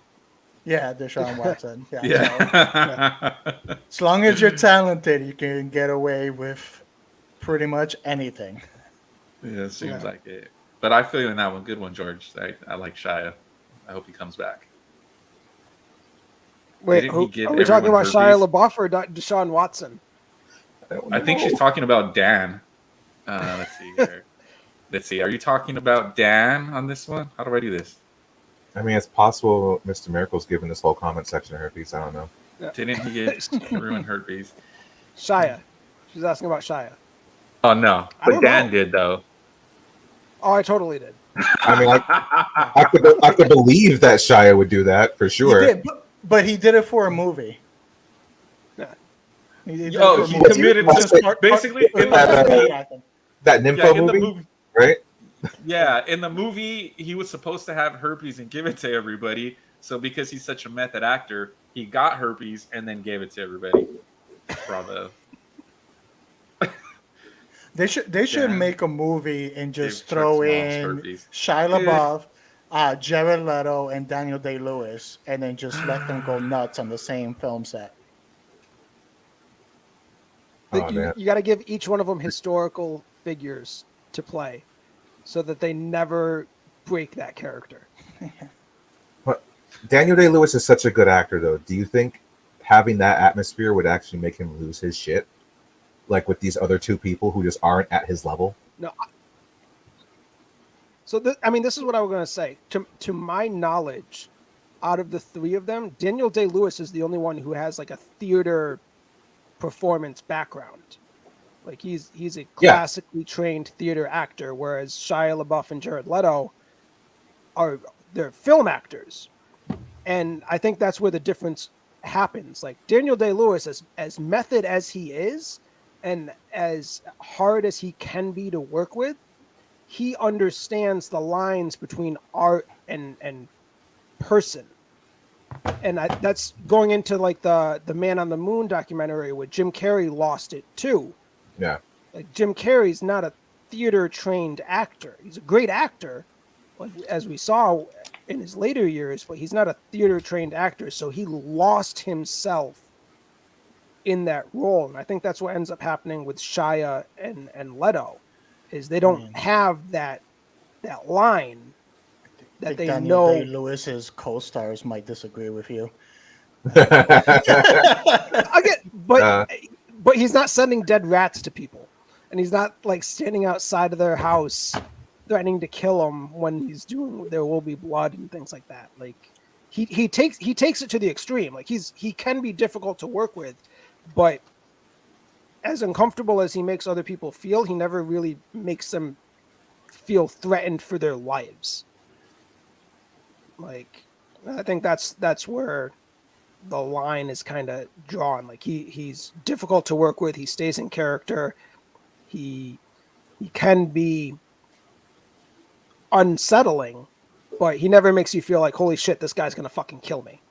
Yeah, Deshaun Watson. Yeah. Yeah. So, as long as you're talented, you can get away with pretty much anything. Yeah, it seems like it. But I feel you in that one. Good one, George. I like Shia. I hope he comes back. Wait, Didn't he give are we talking about herpes? Shia LaBeouf or Deshaun Watson? I think she's talking about Dan. Let's see here. Let's see. Are you talking about Dan on this one? How do I do this? I mean, it's possible Mr. Miracle's given this whole comment section herpes. I don't know. Didn't he give everyone herpes? Shia. She's asking about Shia. Oh, no. But Dan did, though. Oh, I totally did. I mean, I could believe that Shia would do that for sure. He did, but he did it for a movie. Yeah. He committed to basically in that Nympho movie, right? Yeah, in the movie, he was supposed to have herpes and give it to everybody. So because he's such a method actor, he got herpes and then gave it to everybody. Bravo. They should make a movie and just throw in Shia LaBeouf, Jared Leto, and Daniel Day-Lewis, and then just let them go nuts on the same film set. You got to give each one of them historical figures to play, so that they never break that character. But Daniel Day-Lewis is such a good actor, though. Do you think having that atmosphere would actually make him lose his shit? Like with these other two people who just aren't at his level? No. So, this is what I was going to say. To my knowledge, out of the three of them, Daniel Day-Lewis is the only one who has like a theater performance background. Like he's a classically trained theater actor, whereas Shia LaBeouf and Jared Leto they're film actors. And I think that's where the difference happens. Like Daniel Day-Lewis, as method as he is, and as hard as he can be to work with, he understands the lines between art and person. And that's going into like the Man on the Moon documentary where Jim Carrey lost it too. Yeah. Like Jim Carrey's not a theater trained actor. He's a great actor, as we saw in his later years, but he's not a theater trained actor. So he lost himself in that role. And I think that's what ends up happening with Shia and Leto, is they don't have that line that they Daniel know. Day-Lewis's co-stars might disagree with you. I get, but he's not sending dead rats to people, and he's not like standing outside of their house threatening to kill them when he's doing There Will Be Blood and things like that. Like he takes it to the extreme. Like he can be difficult to work with, but as uncomfortable as he makes other people feel, he never really makes them feel threatened for their lives. Like I think that's where the line is kind of drawn. Like he's difficult to work with. He stays in character. He can be unsettling, but he never makes you feel like, holy shit, this guy's gonna fucking kill me.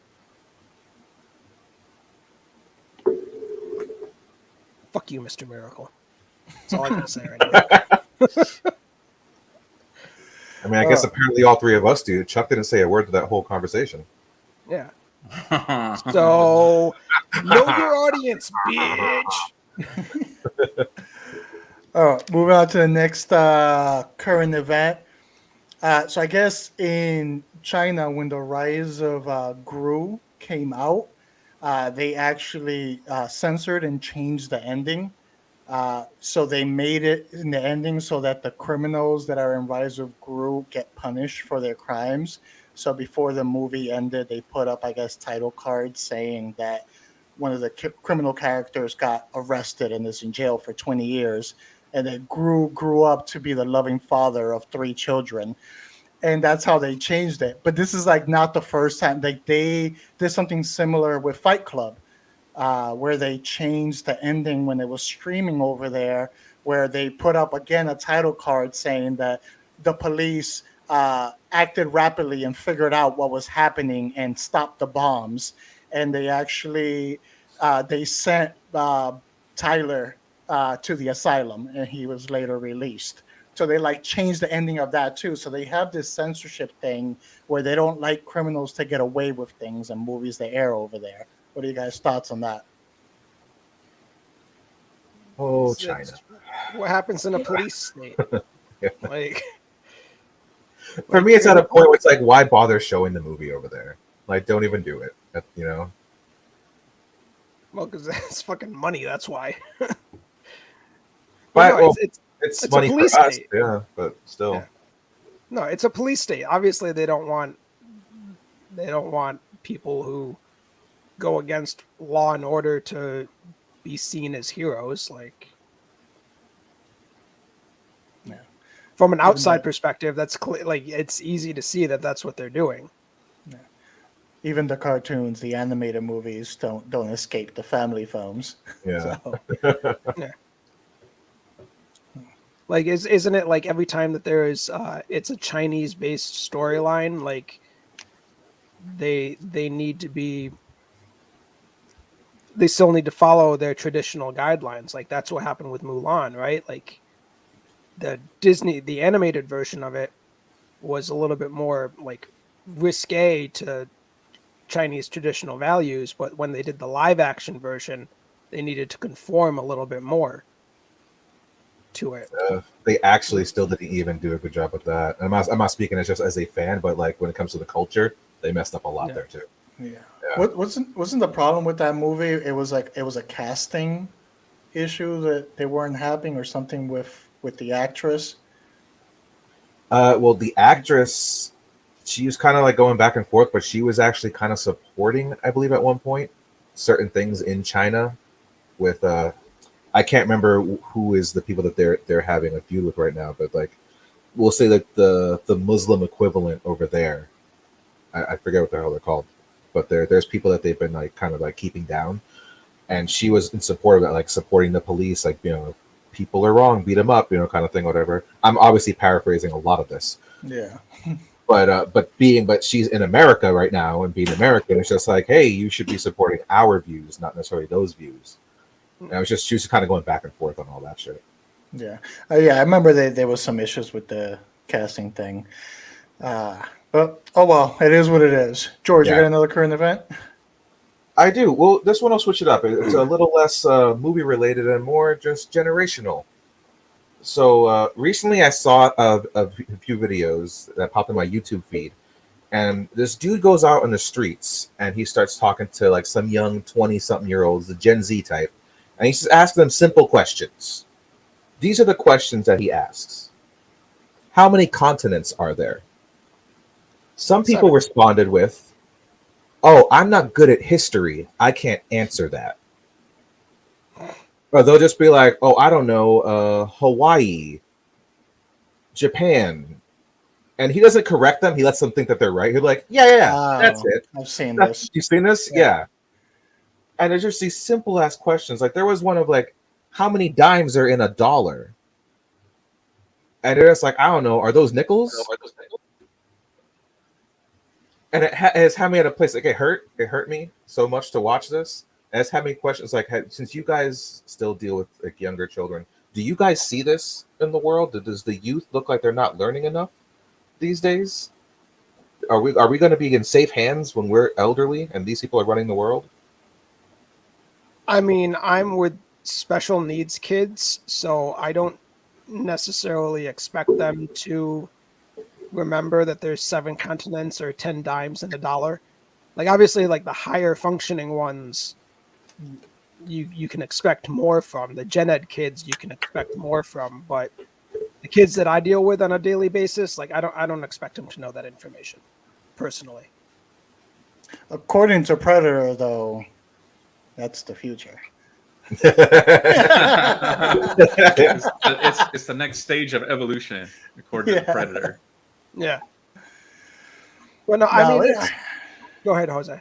Fuck you, Mr. Miracle. That's all I can say right now. I mean, I guess apparently all three of us do. Chuck didn't say a word to that whole conversation. Yeah. So, know your audience, bitch. Moving on to the next current event. So I guess in China, when the rise of Gru came out, they actually censored and changed the ending. So they made it in the ending so that the criminals that are in Rise of Gru get punished for their crimes. So before the movie ended, they put up, I guess, title cards saying that one of the criminal characters got arrested and is in jail for 20 years. And then grew up to be the loving father of 3 children. And that's how they changed it. But this is like not the first time. Like they did something similar with Fight Club, where they changed the ending when it was streaming over there, where they put up again a title card saying that the police acted rapidly and figured out what was happening and stopped the bombs. And they actually they sent Tyler to the asylum, and he was later released. So they like change the ending of that too. So they have this censorship thing where they don't like criminals to get away with things in movies they air over there. What are you guys' thoughts on that? Oh, China. What happens in a police state? Yeah. Like, for me, it's at a point where it's like, why bother showing the movie over there? Like, don't even do it. You know. Well, because it's fucking money. That's why. But no, it's money for us, state. Yeah. But still, yeah. No, it's a police state. Obviously, they don't want people who go against law and order to be seen as heroes. Like, yeah. From an outside perspective, that's like it's easy to see that that's what they're doing. Yeah. Even the cartoons, the animated movies don't escape the family films. Yeah. So. Yeah. Like, isn't it like every time that there is it's a Chinese-based storyline, like they still need to follow their traditional guidelines. Like that's what happened with Mulan, right? Like the animated version of it was a little bit more like risque to Chinese traditional values, but when they did the live action version, they needed to conform a little bit more to it. They actually still didn't even do a good job with that. I'm not speaking just as a fan, but like when it comes to the culture, they messed up a lot there too. Yeah. Wasn't the problem with that movie? It was a casting issue that they weren't having, or something with the actress. Well, the actress, she was kind of like going back and forth, but she was actually kind of supporting, I believe, at one point, certain things in China with I can't remember who is the people that they're having a feud with right now, but like we'll say that the Muslim equivalent over there, I forget what the hell they're called, but there's people that they've been like kind of like keeping down, and she was in support of that, like supporting the police, like, you know, people are wrong, beat them up, you know, kind of thing, whatever. I'm obviously paraphrasing a lot of this. Yeah. But she's in America right now, and being American, it's just like, hey, you should be supporting our views, not necessarily those views. And she was kind of going back and forth on all that shit. Yeah. Yeah, I remember there was some issues with the casting thing. But oh well, it is what it is. George, you got another current event? I do. Well, this one I'll switch it up. It's a little less movie related and more just generational. So recently I saw a few videos that popped in my YouTube feed, and this dude goes out on the streets and he starts talking to like some young 20-something-year-olds, the Gen Z type, and he just asks them simple questions. These are the questions that he asks. How many continents are there? Some people responded with, oh, I'm not good at history, I can't answer that. Or they'll just be like, oh, I don't know, Hawaii, Japan. And he doesn't correct them. He lets them think that they're right. He's like, yeah, that's it. I've seen this. You've seen this? Yeah. And there's just these simple ass questions. Like there was one of like, how many dimes are in a dollar? And they're just like, I don't know. Are those nickels? And it has had me at a place like it hurt me so much to watch this. And it's had me questions like, since you guys still deal with like younger children, do you guys see this in the world? Does the youth look like they're not learning enough these days? Are we going to be in safe hands when we're elderly and these people are running the world? I mean, I'm with special needs kids, so I don't necessarily expect them to remember that there's 7 continents or 10 dimes in a dollar. Like obviously, like the higher functioning ones, you can expect more from. The gen ed kids you can expect more from, but the kids that I deal with on a daily basis, like I don't expect them to know that information personally. According to Predator, though, that's the future. It's the next stage of evolution, according to Predator. Yeah. Well, no, I mean, go ahead, Jose.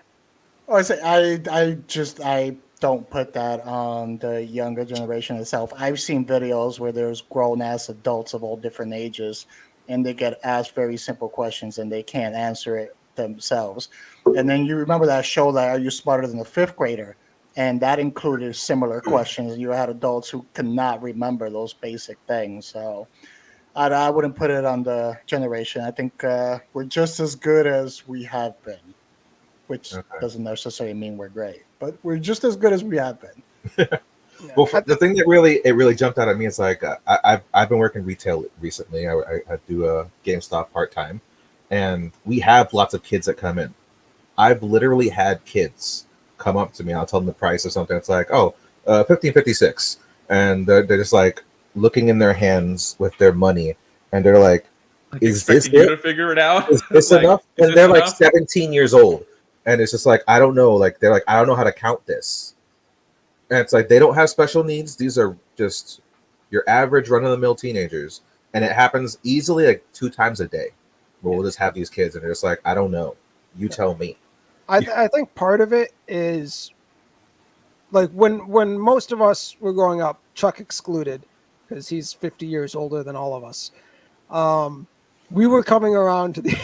I don't put that on the younger generation itself. I've seen videos where there's grown ass adults of all different ages, and they get asked very simple questions and they can't answer it themselves. And then you remember that show, that Are You Smarter Than a Fifth Grader? And that included similar questions. You had adults who could not remember those basic things. So I wouldn't put it on the generation. I think we're just as good as we have been, which doesn't necessarily mean we're great, but we're just as good as we have been. Well, the thing that really jumped out at me is like I've been working retail recently. I do a GameStop part time, and we have lots of kids that come in. I've literally had kids come up to me. I'll tell them the price of something. It's like, oh, $15.56, and they're just like looking in their hands with their money, and they're like, "Is this it? You to figure it out? Is this enough?" And they're like 17 years old, and it's just like, I don't know. Like they're like, I don't know how to count this. And it's like they don't have special needs. These are just your average run-of-the-mill teenagers. And it happens easily like 2 times a day where we'll just have these kids and they're just like, I don't know. You tell me. I think part of it is like when most of us were growing up, Chuck excluded, because he's 50 years older than all of us. We were coming around to the...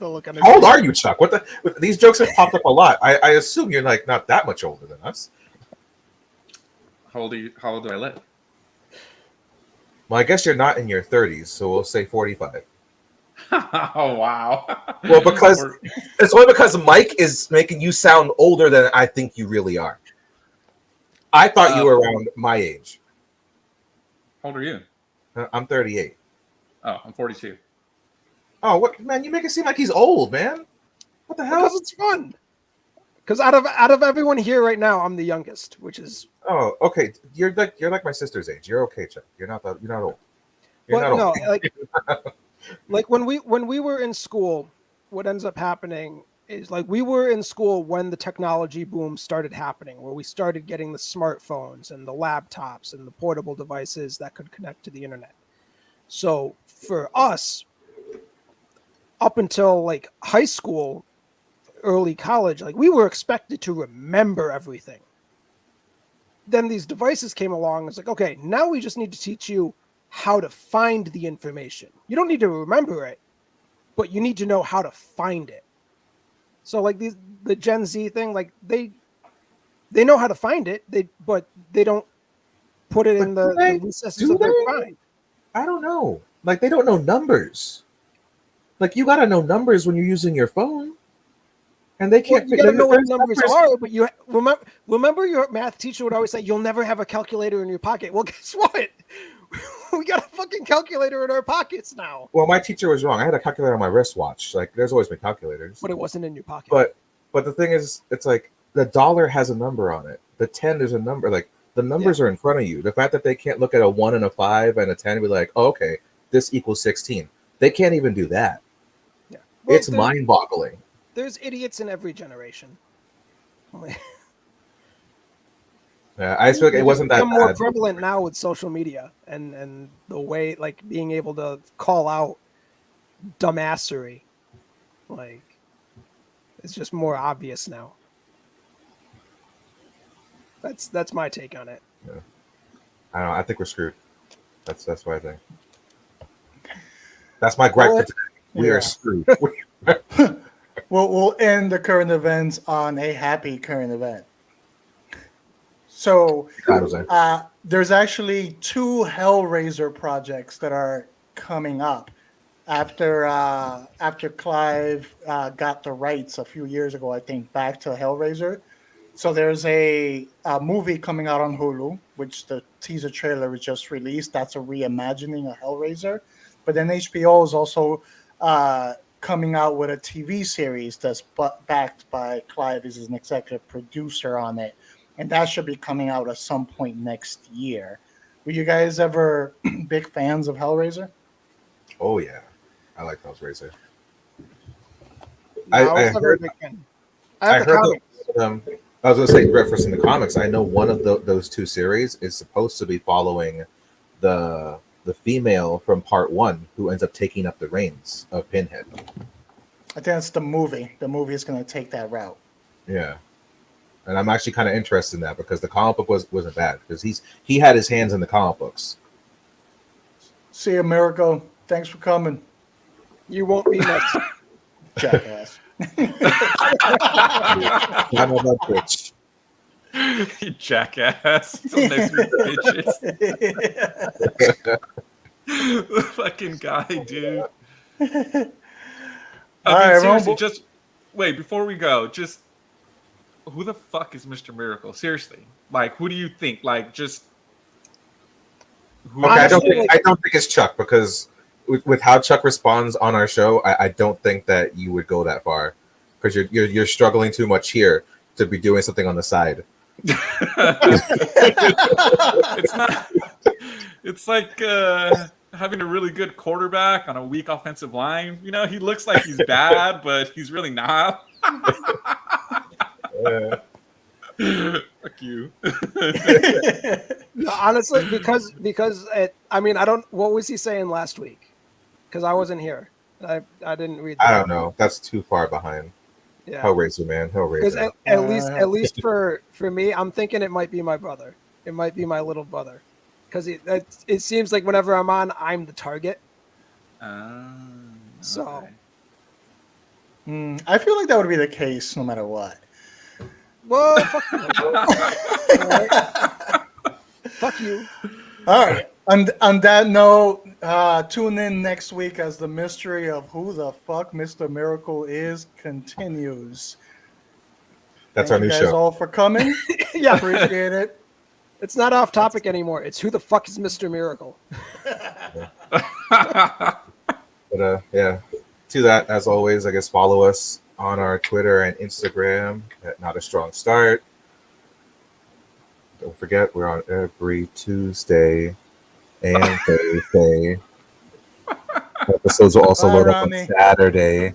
How old are you, Chuck? These jokes have popped up a lot. I assume you're like not that much older than us. How old do I live? Well, I guess you're not in your 30s, so we'll say 45. Oh wow. Well, because it's only because Mike is making you sound older than I think you really are. I thought you were around my age. How old are you? I'm 38. Oh, I'm 42. Oh, what, man? You make it seem like he's old, man. What the hell? Because it's fun. Because out of everyone here right now, I'm the youngest, which is... Oh, okay. You're like my sister's age. You're okay, Chuck. You're not old. You're not old. Like when we were in school, what ends up happening is like we were in school when the technology boom started happening, where we started getting the smartphones and the laptops and the portable devices that could connect to the internet. So for us, up until like high school, early college, like we were expected to remember everything. Then these devices came along. It's like, okay, now we just need to teach you how to find the information. You don't need to remember it, but you need to know how to find it. So like the Gen Z thing, like they know how to find it, but they don't put it in the recesses of their mind. I don't know. Like they don't know numbers. Like you gotta know numbers when you're using your phone, and they can't. You gotta know what numbers are, but you remember your math teacher would always say, "You'll never have a calculator in your pocket." Well, guess what? We got a fucking calculator in our pockets now. Well, my teacher was wrong. I had a calculator on my wristwatch. Like, there's always been calculators, but it wasn't in your pocket. But the thing is, it's like the dollar has a number on it. The 10, there's a number. Like the numbers are in front of you. The fact that they can't look at a 1 and a 5 and a 10 and be like, "Oh, okay, this equals 16." They can't even do that. Well, it's mind-boggling. There's idiots in every generation. Yeah, I feel like it wasn't that more prevalent now with social media and the way, like, being able to call out dumbassery. Like, it's just more obvious now. That's my take on it. Yeah. I don't know. I think we're screwed. That's what I think. That's my gripe for today. We are screwed. We'll end the current events on a happy current event. So there's actually 2 Hellraiser projects that are coming up after Clive got the rights a few years ago, I think, back to Hellraiser. So there's a movie coming out on Hulu, which the teaser trailer was just released. That's a reimagining of Hellraiser. But then HBO is also coming out with a TV series that's backed by Clive as an executive producer on it. And that should be coming out at some point next year. Were you guys ever big fans of Hellraiser? Oh, yeah. I like Hellraiser. I was never a big fan. I was going to say, referencing the comics, I know one of those 2 series is supposed to be following the female from part 1 who ends up taking up the reins of Pinhead. I think that's the movie. The movie is going to take that route. Yeah. And I'm actually kind of interested in that because the comic book wasn't bad because he had his hands in the comic books. See you, Miracle. Thanks for coming. You won't be next. Jackass. I'm a bitch. You jackass. Next week, bitches. The fucking guy, dude. All right, seriously, just wait before we go. Just who the fuck is Mr. Miracle? Seriously, like, who do you think? Like, just who? Okay, I don't think it's Chuck, because with how Chuck responds on our show, I don't think that you would go that far, because you're struggling too much here to be doing something on the side. It's not. It's like having a really good quarterback on a weak offensive line. You know, he looks like he's bad, but he's really not. Fuck you. No, honestly, because I mean, I don't. What was he saying last week? Because I wasn't here. I didn't read. I don't know. That's too far behind. Yeah. Hellraiser, man. Hellraiser. Because at least for me, I'm thinking it might be my brother. It might be my little brother. Because it seems like whenever I'm on, I'm the target. So. I feel like that would be the case no matter what. Well, fuck you. Fuck you. All right. On that note, tune in next week as the mystery of who the fuck Mr. Miracle is continues. That's our new show. Thank you guys all for coming. Yeah. Appreciate it. It's not off topic anymore. It's who the fuck is Mr. Miracle. But yeah. To that, as always, I guess follow us on our Twitter and Instagram at Not a Strong Start. Don't forget, we're on every Tuesday and Thursday. Episodes will also load up on Saturday.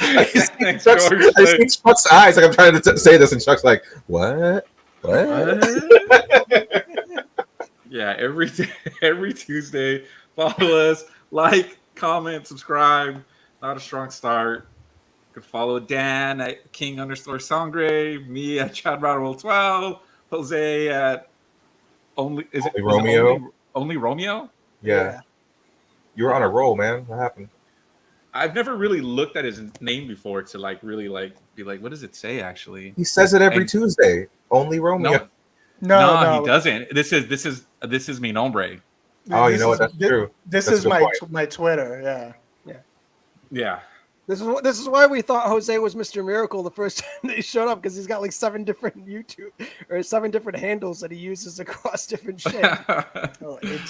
I see Chuck's eyes like I'm trying to say this, and Chuck's like, "What? Yeah, every Tuesday, follow us, like, comment, subscribe. Not a Strong Start. You can follow Dan at King_Sangre, me at ChadRadwell12, Jose at only Romeo. Only Romeo? Yeah. You were on a roll, man. What happened? I've never really looked at his name before to like really like be like, what does it say actually? He says it every Tuesday. Only Romeo. No, he doesn't. This is mi nombre. Oh, you know what? That's true. This is my Twitter. Yeah. This is why we thought Jose was Mr. Miracle the first time that he showed up, because he's got like 7 different handles that he uses across different shit. Well, it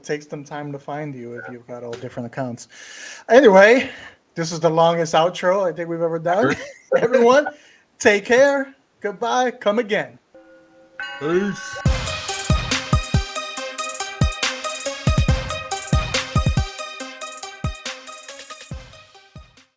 takes them time to find you if you've got all different accounts. Anyway, this is the longest outro I think we've ever done. Everyone, take care. Goodbye. Come again. Peace.